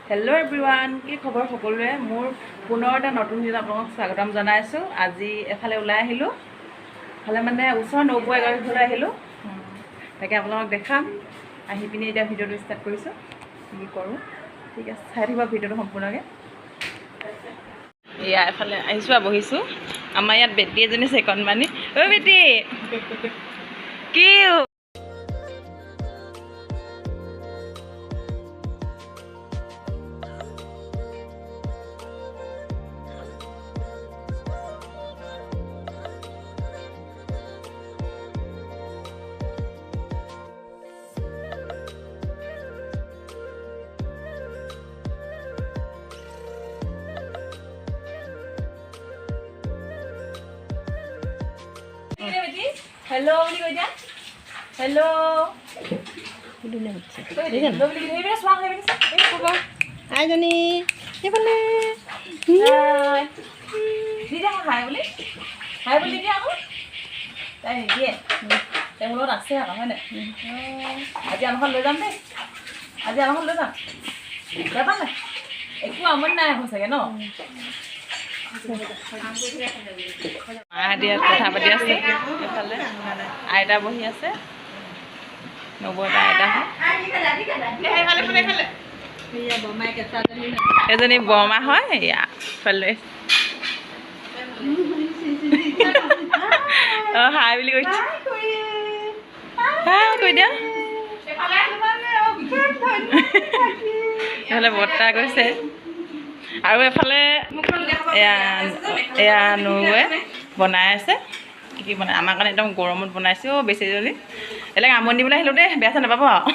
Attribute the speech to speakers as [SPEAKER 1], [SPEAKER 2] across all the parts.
[SPEAKER 1] Hello' everyone, কি খবৰ সকলোৰে? মোৰ পুনৰ এটা নতুন দিনত আপোনালোকক স্বাগতম জনাইছোঁ। আজি এফালে ওলাই আহিলোঁ, এফালে মানে ওচৰৰ নৌবৈ এগৰাকীৰ ঘৰলৈ আহিলোঁ। তাকে আপোনালোকক দেখাম। আহি পিনি এতিয়া ভিডিঅ'টো ষ্টাৰ্ট কৰিছোঁ। কি কৰোঁ ঠিক আছে, চাই থাকিব ভিডিঅ'টো সম্পূৰ্ণকৈ। এয়া এফালে আহিছোঁ আৰু বহিছোঁ। আমাৰ ইয়াত বেটী এজনী আছে কণমানি। অ' বেটী, কি হেল্ল' বুলি কৈ দিয়া। হেল্ল'
[SPEAKER 2] আইজনী সেইফালে
[SPEAKER 1] হাই বুলি দিয়া আকৌ তাই নিদিয়ে। তেওঁৰ লগত আছে আকৌ হয় নাই? আজি আমাখন লৈ যাম দেই, আজি আমাখন লৈ যাম। যাবা নাই? একো আমনি নাই আকৌ চাগে ন? মাহঁতি কথা পাতি আছে। এফালে আইতা বহি আছে, নবৌতা আইতা এজনী বৰমা হয়। এয়া ইফালে অঁ হাই বুলি কৈছে। হাই কৈ দিয়া। এফালে বৰ্তা কৈছে আৰু এফালে এয়া নৌৱে বনাই আছে। কি বনাই আমাৰ কাৰণে একদম গৰমত বনাইছে। অ' বেছি জলদি বেলেগ আমনি দিবলৈ আহিলোঁ দেই, বেয়া চেয়া নাপাব আৰু।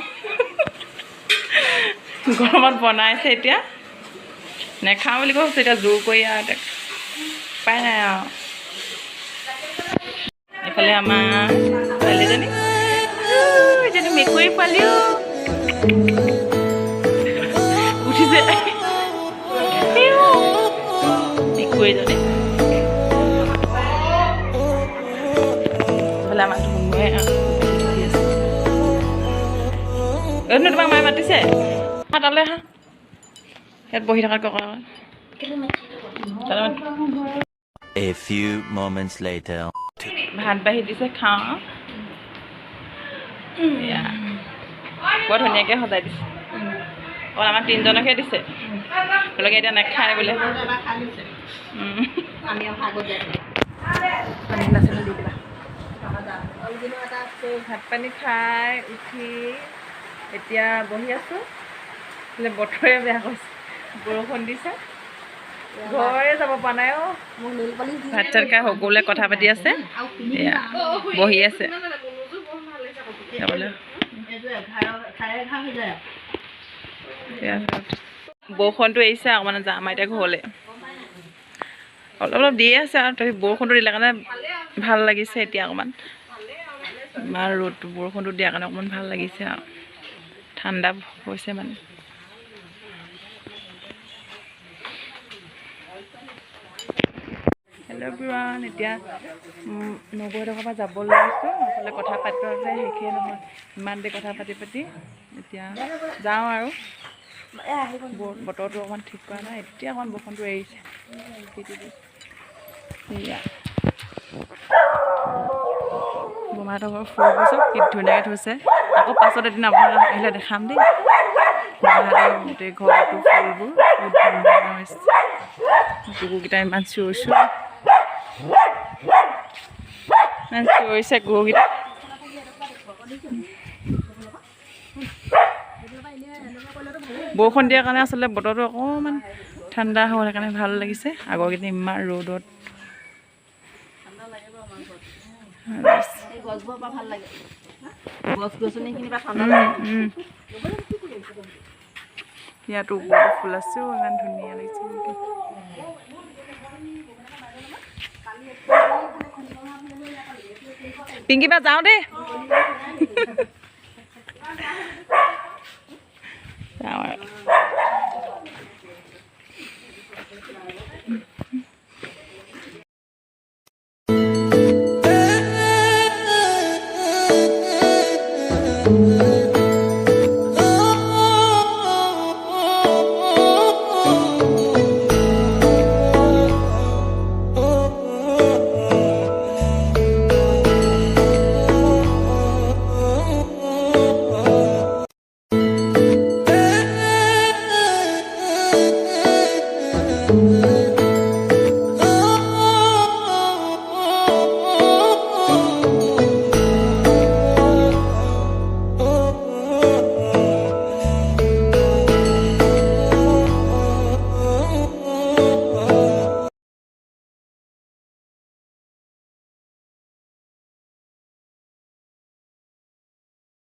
[SPEAKER 1] গৰমত বনাইছে এতিয়া নেখাওঁ বুলি কৈছে, এতিয়া জোৰ কৰি আৰু এতিয়া উপায় নাই আৰু। এইফালে আমাৰ ছোৱালীজনী, এজনী মেকুৰী পোৱালিও উঠিছে। মেকুৰীজনী এইফালে আমাৰ ধুনুৱে তোমাক মায়ে মাতিছে, তালৈ আহা। ইয়াত বহি থকা ককা
[SPEAKER 3] A few moments later.
[SPEAKER 1] ভাত বাঢ়ি দিছে, খাওঁ। এয়া বৰ ধুনীয়াকৈ সজাই দিছে। অকল আমাৰ তিনিজনকহে দিছে, তেওঁলোকে এতিয়া নাখায় বোলে। ভাত পানী খাই উঠি এতিয়া বহি আছোঁ। বতৰে বেয়া কৰিছে, বৰষুণ দিছে, ঘৰে যাব পৰা নাই। অ' ভাত চাত খাই সকলোৱে কথা পাতি আছে, এয়া বহি আছে। বৰষুণটো এৰিছে আৰু মানে যাম এতিয়া ঘৰলৈ। অলপ অলপ দিয়ে আছে আৰু তথাপি বৰষুণটো দিলে কাৰণে ভাল লাগিছে। এতিয়া অকণমান ইমান ৰ'দটো, বৰষুণটো দিয়াৰ কাৰণে অকণমান ভাল লাগিছে আৰু ঠাণ্ডা হৈছে মানে। হেল্ল' এভৰিৱান, এতিয়া নবৌহঁতৰ পৰা যাব লৈছোঁ। আচলতে কথা পাতিবলৈ শেষেই নহয়, ইমান দেৰি কথা পাতি পাতি এতিয়া যাওঁ আৰু। বতৰটো অকণমান ঠিক কৰা নাই, এতিয়া অকণমান বৰষুণটো এৰিছে। সেয়া বৰমাহঁতৰ ঘৰ ফুলবোৰ চব কি ধুনীয়াকৈ থৈছে। আকৌ পাছত এদিন আপোনালোকক আহিলে দেখাম দেই। বৰমাহঁতৰ গোটেই ঘৰটো ফুলবোৰ বহুত ধুনীয়া হৈছে। কুকুৰকেইটা ইমান চিঞৰিছে, ইমান চিঞৰিছে কুকুৰকেইটা। বৰষুণ দিয়াৰ কাৰণে আচলতে বতৰটো অকণমান ঠাণ্ডা হ'ল, সেইকাৰণে ভাল লাগিছে। আগৰকেইদিন ইমান ৰ'দত ইয়াতো বহুত ফুল আছে, ইমান ধুনীয়া লাগিছে। পিংকি বা যাওঁ দেই।